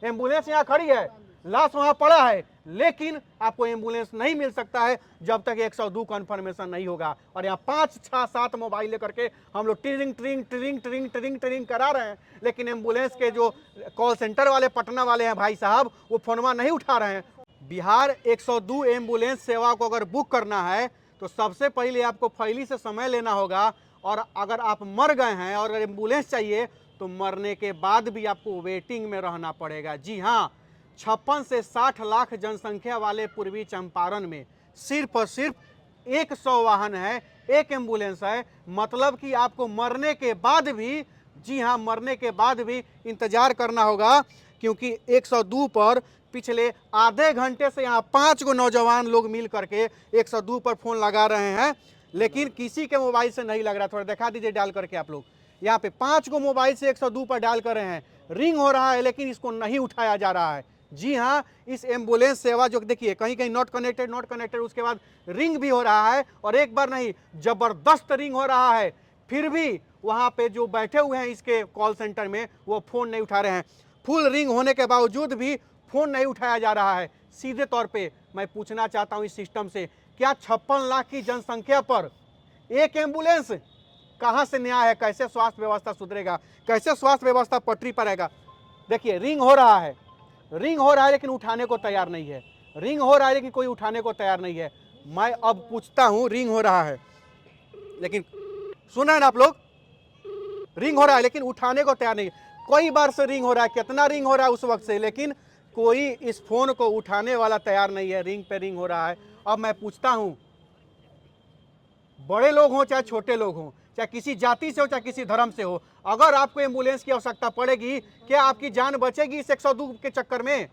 Ambulance यहाँ खड़ी है, लाश वहाँ पड़ा है, लेकिन आपको एम्बुलेंस नहीं मिल सकता है जब तक 102 कन्फर्मेशन नहीं होगा। और यहाँ 5, 6, 7 मोबाइल लेकर के हम लोग ट्रिंग ट्रिंग ट्रिंग ट्रिंग ट्रिंग ट्रिंग करा रहे हैं, लेकिन एम्बुलेंस के जो कॉल सेंटर वाले पटना वाले हैं भाई साहब, वो फोनवा नहीं उठा रहे हैं। बिहार 102 एम्बुलेंस सेवा को अगर बुक करना है तो सबसे पहले आपको फैली से समय लेना होगा, और अगर आप मर गए हैं और अगर एम्बुलेंस चाहिए तो मरने के बाद भी आपको वेटिंग में रहना पड़ेगा। जी हाँ, 56 से 60 लाख जनसंख्या वाले पूर्वी चंपारण में सिर्फ और सिर्फ 100 वाहन है, एक एम्बुलेंस है। मतलब कि आपको मरने के बाद भी, जी हाँ, मरने के बाद भी इंतजार करना होगा, क्योंकि 102 पर पिछले आधे घंटे से यहाँ 5 गो नौजवान लोग मिल करके 102 पर फोन लगा रहे हैं, लेकिन किसी के मोबाइल से नहीं लग रहा। थोड़ा दिखा दीजिए डाल करके आप लोग। यहाँ पे 5 गो मोबाइल से 102 पर डाल कर रहे हैं, रिंग हो रहा है लेकिन इसको नहीं उठाया जा रहा है। जी हाँ, इस एम्बुलेंस सेवा जो देखिए कहीं कहीं नॉट कनेक्टेड, उसके बाद रिंग भी हो रहा है, और एक बार नहीं जबरदस्त रिंग हो रहा है, फिर भी वहाँ पे जो बैठे हुए हैं इसके कॉल सेंटर में वो फ़ोन नहीं उठा रहे हैं। फुल रिंग होने के बावजूद भी फ़ोन नहीं उठाया जा रहा है। सीधे तौर पे मैं पूछना चाहता हूँ इस सिस्टम से, क्या 56 लाख की जनसंख्या पर एक एम्बुलेंस कहाँ से न्याय है? कैसे स्वास्थ्य व्यवस्था सुधरेगा? कैसे स्वास्थ्य व्यवस्था पटरी पर आएगा? देखिए रिंग हो रहा है, रिंग हो रहा है लेकिन उठाने को तैयार नहीं है, रिंग हो रहा है लेकिन कोई उठाने को तैयार नहीं है। मैं अब पूछता हूँ, रिंग हो रहा है लेकिन, सुना है ना आप लोग, रिंग हो रहा है लेकिन उठाने को तैयार नहीं है। कई बार से रिंग हो रहा है, कितना रिंग हो रहा है उस वक्त से, लेकिन कोई इस फोन को उठाने वाला तैयार नहीं है। रिंग पे रिंग हो रहा है। अब मैं पूछता हूँ, बड़े लोग हों चाहे छोटे लोग हों, चाहे किसी जाति से हो चाहे किसी धर्म से हो, अगर आपको एम्बुलेंस की आवश्यकता पड़ेगी, क्या आपकी जान बचेगी इस 102 के चक्कर में?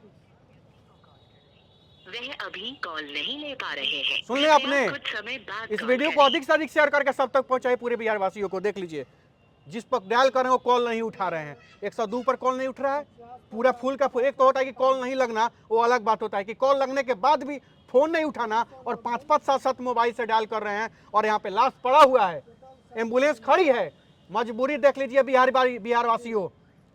वह अभी कॉल नहीं ले पा रहे हैं। सुन ले आपने, कुछ समय बाद इस वीडियो को अधिक से अधिक शेयर करके सब तक पहुंचाए पूरे बिहार वासियों को। देख लीजिए, जिस पर डायल कर रहे हैं वो कॉल नहीं उठा रहे हैं। 102 पर कॉल नहीं उठ रहा है, पूरा फुल का फुल। एक तो होता है कि कॉल नहीं लगना, वो अलग बात होता है कि कॉल लगने के बाद भी फोन नहीं उठाना, और 5-5, 7-7 मोबाइल से डायल कर रहे हैं, और यहाँ पे लाश पड़ा हुआ है, एम्बुलेंस खड़ी है। मजबूरी देख लीजिए बिहार वासियों,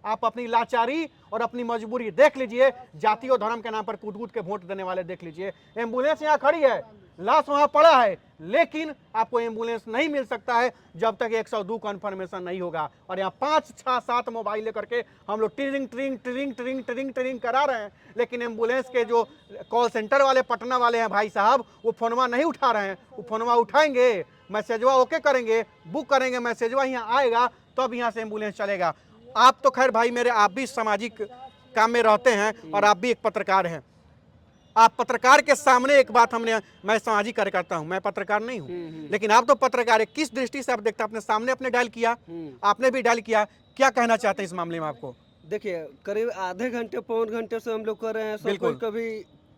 आप अपनी लाचारी और अपनी मजबूरी देख लीजिए। जाति और धर्म के नाम पर कूद कूद के वोट देने वाले देख लीजिए। एम्बुलेंस यहाँ खड़ी है, लाश वहाँ पड़ा है, लेकिन आपको एम्बुलेंस नहीं मिल सकता है जब तक 102 कन्फर्मेशन नहीं होगा। और यहाँ 5, 6, 7 मोबाइल लेकर के हम लोग ट्रिंग ट्रिंग ट्रिंग ट्रिंग ट्रिंग ट्रिंग करा रहे हैं, लेकिन एम्बुलेंस के जो कॉल सेंटर वाले पटना वाले हैं भाई साहब, वो फोनवा नहीं उठा रहे हैं। वो फोनवा उठाएंगे, मैसेजवा ओके करेंगे, बुक करेंगे, मैसेजवा यहाँ आएगा, तब यहाँ से एम्बुलेंस चलेगा। आप तो खैर भाई मेरे, आप भी सामाजिक काम में रहते हैं और आप भी एक पत्रकार हैं। आप पत्रकार के सामने एक बात मैं सामाजिक कार्यकर्ता हूं, मैं पत्रकार नहीं हूं, लेकिन आप तो पत्रकार है। किस दृष्टि से आप देखते हैं? आपने सामने अपने डायल किया, आपने भी डायल किया, क्या कहना चाहते हैं इस मामले में आपको? देखिए, करीब आधे घंटे पौन घंटे से हम लोग कर रहे हैं, सब कोई कभी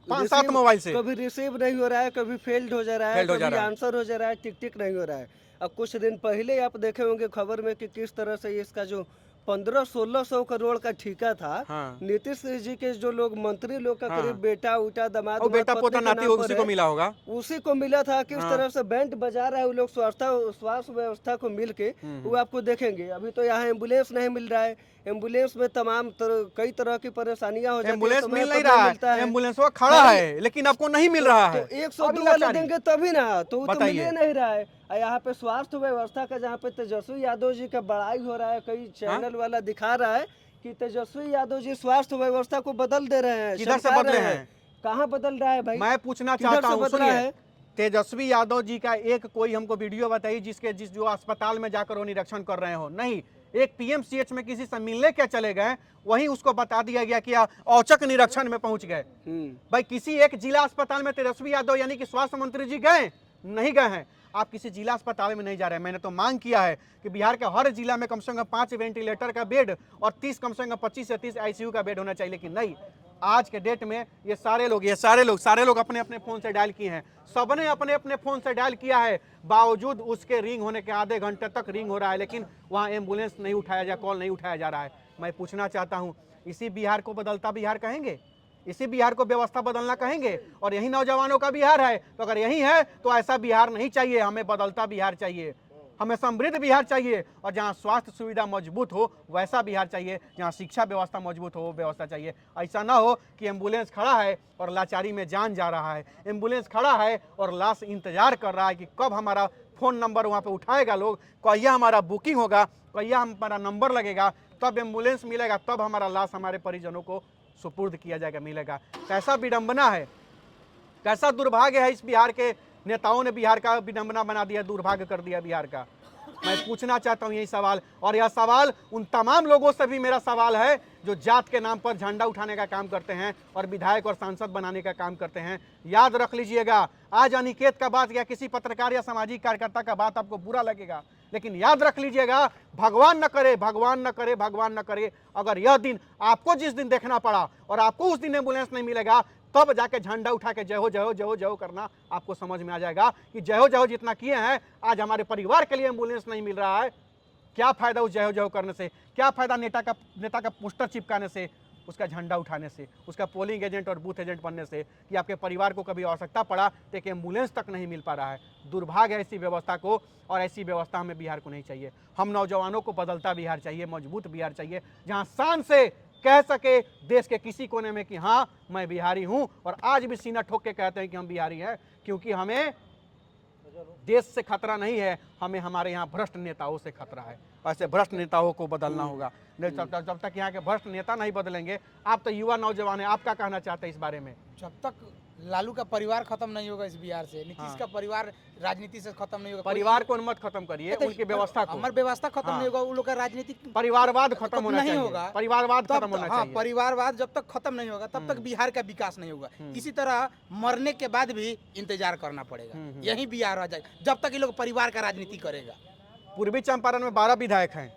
5-7 मोबाइल से कभी रिसीव नहीं हो रहा है, कभी फेल्ड हो जा रहा है, कभी आंसर हो जा रहा है, टिक टिक नहीं हो रहा है। अब कुछ दिन पहले आप देखे होंगे खबर में कि किस तरह से इसका जो 1500-1600 करोड़ का ठेका था, हाँ। नीतीश जी के जो लोग मंत्री लोग का करीब बेटा उटा दमाद बेटा पोता नाती उसी को मिला होगा, उसी को मिला था। किस तरह से बैंड बजा रहा है वो लोग स्वास्थ्य व्यवस्था को मिल के, वो आपको देखेंगे। अभी तो यहाँ एम्बुलेंस नहीं मिल रहा है, एम्बुलेंस में तमाम कई तरह की परेशानियां हो जाती है। एम्बुलेंस मिल नहीं रहा है, एम्बुलेंस वो खड़ा है लेकिन आपको नहीं मिल रहा है। तो 102 वाले देंगे तभी ना, तो वो तो मिल नहीं रहा है। यहाँ पे स्वास्थ्य व्यवस्था का, जहाँ पे तेजस्वी यादव जी का बड़ाई हो रहा है, कई चैनल वाला दिखा रहा है कि तेजस्वी यादव जी स्वास्थ्य व्यवस्था को बदल दे रहे हैं। किधर से बदले हैं? कहाँ बदल रहा है भाई? मैं पूछना चाहता हूँ, सुनिए, तेजस्वी यादव जी का एक कोई हमको वीडियो बताइए जिस जो अस्पताल में जाकर वो निरीक्षण कर रहे हो। नहीं, एक पीएमसीएच में किसी से मिलने क्या चले गए, वहीं उसको बता दिया गया कि औचक निरीक्षण में पहुंच गए। भाई किसी एक जिला अस्पताल में तेजस्वी यादव यानी कि स्वास्थ्य मंत्री जी गए? नहीं गए हैं। आप किसी जिला अस्पताल में नहीं जा रहे हैं। मैंने तो मांग किया है कि बिहार के हर जिला में कम से कम 5 वेंटिलेटर का बेड और 30 कम से कम 25 से 30 आईसीयू का बेड होना चाहिए, लेकिन नहीं। आज के डेट में ये सारे लोग अपने अपने फोन से डायल किए हैं, सबने अपने अपने फोन से डायल किया है, बावजूद उसके रिंग होने के आधे घंटे तक रिंग हो रहा है, लेकिन वहाँ एम्बुलेंस नहीं उठाया जा, कॉल नहीं उठाया जा रहा है। मैं पूछना चाहता हूँ, इसी बिहार को बदलता बिहार कहेंगे? इसी बिहार को व्यवस्था बदलना कहेंगे? और यही नौजवानों का बिहार है, तो अगर यही है तो ऐसा बिहार नहीं चाहिए, हमें बदलता बिहार चाहिए। हमें समृद्ध बिहार चाहिए, और जहाँ स्वास्थ्य सुविधा मजबूत हो वैसा बिहार चाहिए, जहाँ शिक्षा व्यवस्था मजबूत हो वो व्यवस्था चाहिए। ऐसा ना हो कि एम्बुलेंस खड़ा है और लाचारी में जान जा रहा है, एम्बुलेंस खड़ा है और लाश इंतजार कर रहा है कि कब हमारा फ़ोन नंबर वहाँ पे उठाएगा लोग, कहिया हमारा बुकिंग होगा, कहिया हमारा नंबर लगेगा, तब एम्बुलेंस मिलेगा, तब हमारा लाश हमारे परिजनों को सुपुर्द किया जाएगा, मिलेगा। कैसा विडंबना है, कैसा दुर्भाग्य है इस बिहार के नेताओं ने बिहार का विडंबना बना दिया, दुर्भाग्य कर दिया बिहार का। मैं पूछना चाहता हूँ यही सवाल, और यह सवाल उन तमाम लोगों से भी मेरा सवाल है जो जात के नाम पर झंडा उठाने का काम करते हैं और विधायक और सांसद बनाने का काम करते हैं। याद रख लीजिएगा, आज अनिकेत का बात या किसी पत्रकार या सामाजिक कार्यकर्ता का बात आपको बुरा लगेगा, लेकिन याद रख लीजिएगा, भगवान न करे, भगवान न करे, भगवान न करे, अगर यह दिन आपको जिस दिन देखना पड़ा और आपको उस दिन एम्बुलेंस नहीं मिलेगा, तब जाके झंडा उठा के जय हो जय हो जय हो जय हो करना आपको समझ में आ जाएगा कि जय हो जितना किए हैं, आज हमारे परिवार के लिए एम्बुलेंस नहीं मिल रहा है। क्या फायदा उस जय हो करने से, क्या फायदा नेता का पोस्टर चिपकाने से, उसका झंडा उठाने से, उसका पोलिंग एजेंट और बूथ एजेंट बनने से, कि आपके परिवार को कभी आवश्यकता पड़ा तो एक एम्बुलेंस तक नहीं मिल पा रहा है। दुर्भाग्य है ऐसी व्यवस्था को, और ऐसी व्यवस्था हमें बिहार को नहीं चाहिए। हम नौजवानों को बदलता बिहार चाहिए, मजबूत बिहार चाहिए, जहाँ शान से कह सके देश के किसी कोने में कि हाँ मैं बिहारी हूँ, और आज भी सीना ठोक के कहते हैं कि हम बिहारी हैं, क्योंकि हमें देश से खतरा नहीं है, हमें हमारे यहाँ भ्रष्ट नेताओं से खतरा है। ऐसे भ्रष्ट नेताओं को बदलना होगा। नहीं जब तक यहाँ के भ्रष्ट नेता नहीं बदलेंगे, आप तो युवा नौजवान हैं, आप क्या कहना चाहते हैं इस बारे में? जब तक लालू का परिवार खत्म नहीं होगा इस बिहार से, नीतीश का परिवार राजनीति से खत्म नहीं होगा। परिवार को मत खत्म करिए, उनकी व्यवस्था को, हमारी व्यवस्था खत्म नहीं होगा, उन लोग का राजनीतिक परिवारवाद खत्म होना नहीं चाहिए, होगा, परिवारवाद खत्म होना चाहिए। परिवारवाद जब तक खत्म नहीं होगा तब तक बिहार का विकास नहीं होगा। इसी तरह मरने के बाद भी इंतजार करना पड़ेगा, यही बिहार रह जाएगा जब तक ये लोग परिवार का राजनीति करेगा। पूर्वी चंपारण में 12 विधायक हैं,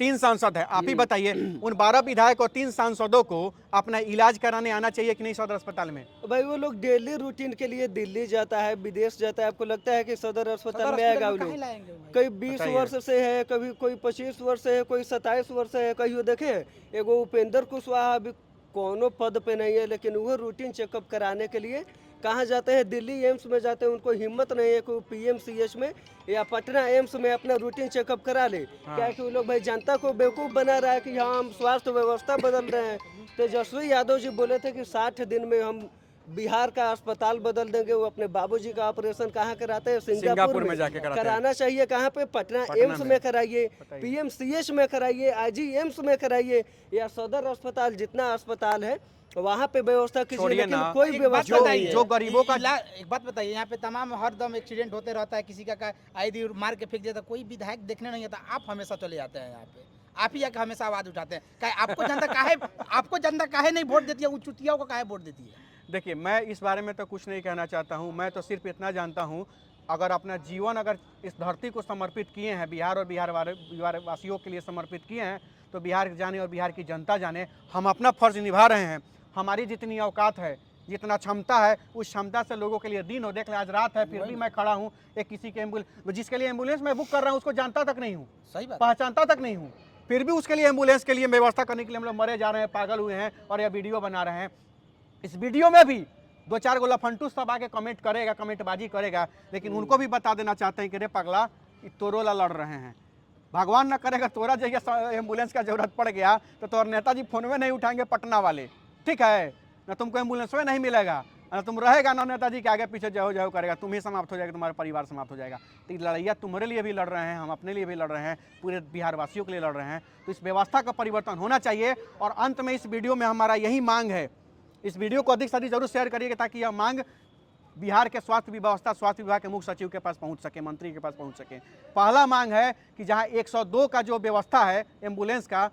3 सांसद हैं, आप ही बताइए उन 12 विधायक और 3 सांसदों को अपना इलाज कराने आना चाहिए कि नहीं सदर अस्पताल में? भाई वो लोग डेली रूटीन के लिए दिल्ली जाता है, विदेश जाता है, आपको लगता है कि सदर अस्पताल में आएगा? वो लोग कोई 20 वर्ष से है, कभी कोई 25 वर्ष से है, कोई 27 वर्ष से है। कहियो देखे एगो उपेंद्र कुशवाहा अभी कोनो पद पे नहीं है, लेकिन वो रूटीन चेकअप कराने के लिए कहाँ जाते हैं? दिल्ली एम्स में जाते हैं। उनको हिम्मत नहीं है कि PMCH में या पटना एम्स में अपना रूटीन चेकअप करा ले। क्या कि वो लोग भाई जनता को बेवकूफ़ बना रहा है कि हाँ हम स्वास्थ्य व्यवस्था बदल रहे हैं। तेजस्वी यादव जी बोले थे कि 60 दिन में हम बिहार का अस्पताल बदल देंगे। वो अपने बाबूजी का ऑपरेशन कहाँ कराते हैं? सिंगापुर में जाके कराना चाहिए। कहाँ पे? पटना एम्स में कराइए, PMCH में कराइए, IG एम्स में कराइए, या सदर अस्पताल जितना अस्पताल है वहाँ पे व्यवस्था कीजिए, लेकिन कोई व्यवस्था नहीं है। जो गरीबों का एक बात बताइए, यहाँ पे तमाम हर दम एक्सीडेंट होते रहता है, किसी का आईडी मार के फेंक देता, कोई विधायक देखने नहीं आता, आप हमेशा चले जाते हैं यहाँ पे, आप ही आके हमेशा आवाज उठाते हैं। आपको जनता काहे नहीं वोट देती है? वो चुतियाओं को काहे वोट देती है? देखिए, मैं इस बारे में तो कुछ नहीं कहना चाहता हूँ। मैं तो सिर्फ इतना जानता हूँ, अगर अपना जीवन अगर इस धरती को समर्पित किए हैं, बिहार और बिहार वासियों के लिए समर्पित किए हैं, तो बिहार जाने और बिहार की जनता जाने, हम अपना फर्ज निभा रहे हैं। हमारी जितनी औकात है, जितना क्षमता है, उस क्षमता से लोगों के लिए दिन हो। देख लें, आज रात है फिर भी मैं खड़ा हूँ, एक किसी के जिसके लिए एम्बुलेंस मैं बुक कर रहा हूँ उसको जानता तक नहीं हूँ, सही बात, पहचानता तक नहीं हूँ, फिर भी उसके लिए एम्बुलेंस के लिए व्यवस्था करने के लिए हम लोग मरे जा रहे हैं, पागल हुए हैं, और यह वीडियो बना रहे हैं। इस वीडियो में भी 2-4 गो लफंटू सब आके कमेंट करेगा, कमेंटबाजी करेगा, लेकिन उनको भी बता देना चाहते हैं कि रे पगला, तोरोला लड़ रहे हैं। भगवान न करेगा तोरा जगह एम्बुलेंस का जरूरत पड़ गया तो तोर नेताजी फोन में नहीं उठाएंगे पटना वाले, ठीक है ना? तुमको एम्बुलेंस में नहीं मिलेगा, ना तुम रहेगा ना नेताजी के आगे पीछे जय हो करेगा, तुम ही समाप्त हो जाएगा, तुम्हारा परिवार समाप्त हो जाएगा। तो लड़ाइया तुम्हारे लिए भी लड़ रहे हैं, हम अपने लिए भी लड़ रहे हैं, पूरे बिहार वासियों के लिए लड़ रहे हैं। तो इस व्यवस्था का परिवर्तन होना चाहिए। और अंत में इस वीडियो में हमारा यही मांग है, इस वीडियो को अधिक से अधिक जरूर शेयर करिएगा, ताकि यह मांग बिहार के स्वास्थ्य विभाग के मुख्य सचिव के पास पहुंच सके, मंत्री के पास पहुंच सके। पहला मांग है कि जहां 102 का जो व्यवस्था है एम्बुलेंस का,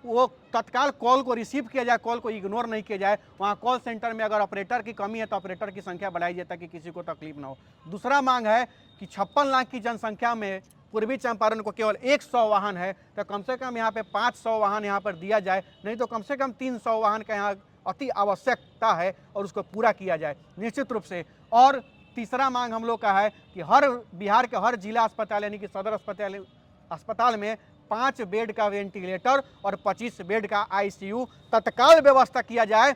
वो तत्काल कॉल को रिसीव किया जाए, कॉल को इग्नोर नहीं किया जाए। वहाँ कॉल सेंटर में अगर ऑपरेटर की कमी है तो ऑपरेटर की संख्या बढ़ाई जाए ताकि किसी को तकलीफ ना हो। दूसरा मांग है कि 56 लाख की जनसंख्या में पूर्वी चंपारण को केवल 100 वाहन है, तो कम से कम यहाँ पे 500 वाहन यहाँ पर दिया जाए, नहीं तो कम से कम 300 वाहन का यहाँ अति आवश्यकता है और उसको पूरा किया जाए निश्चित रूप से। और तीसरा मांग हम लोग का है कि हर बिहार के हर जिला अस्पताल यानी कि सदर अस्पताल में 5 बेड का वेंटिलेटर और 25 बेड का ICU तत्काल व्यवस्था किया जाए,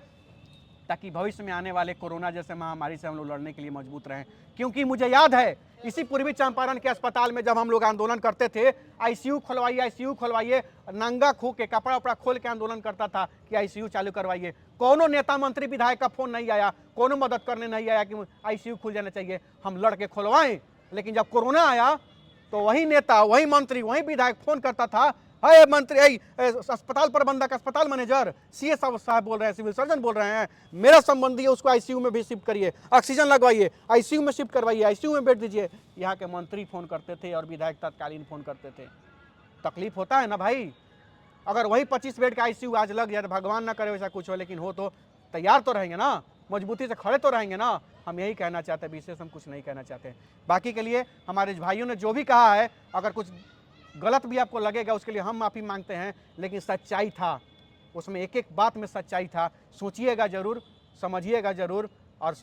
ताकि भविष्य में आने वाले कोरोना जैसे महामारी से हम लोग लड़ने के लिए मजबूत रहें। क्योंकि मुझे याद है इसी पूर्वी चंपारण के अस्पताल में जब हम लोग आंदोलन करते थे, आईसीयू खुलवाइए, नंगा खू के कपड़ा उपड़ा खोल के आंदोलन करता था कि आईसीयू चालू करवाइए। कोनो नेता मंत्री विधायक का फोन नहीं आया, कोनो मदद करने नहीं आया कि आईसीयू खुल जाना चाहिए, हम लड़ के खुलवाएं। लेकिन जब कोरोना आया तो वही नेता, वही मंत्री, वही विधायक फोन करता था, अरे मंत्री, अस्पताल प्रबंधक, अस्पताल मैनेजर, सीए साहब बोल रहे हैं, सिविल सर्जन बोल रहे हैं, मेरा संबंधी है, उसको आईसीयू में भी शिफ्ट करिए, ऑक्सीजन लगवाइए, आईसीयू में शिफ्ट करवाइए, आईसीयू में बेड दीजिए। यहाँ के मंत्री फोन करते थे और विधायक तत्कालीन फोन करते थे। तकलीफ होता है ना भाई। अगर वही 25 बेड का आईसीयू आज लग जाए तो भगवान ना करे वैसा कुछ हो, लेकिन हो तो तैयार तो रहेंगे ना, मजबूती से खड़े तो रहेंगे ना। हम यही कहना चाहते हैं, विशेष हम कुछ नहीं कहना चाहते। बाकी के लिए हमारे भाइयों ने जो भी कहा है, अगर कुछ गलत भी आपको लगेगा उसके लिए हम माफ़ी मांगते हैं, लेकिन सच्चाई था उसमें, एक एक बात में सच्चाई था। सोचिएगा ज़रूर, समझिएगा ज़रूर, और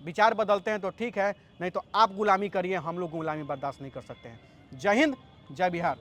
विचार बदलते हैं तो ठीक है, नहीं तो आप गुलामी करिए, हम लोग गुलामी बर्दाश्त नहीं कर सकते हैं। जय हिंद, जय बिहार।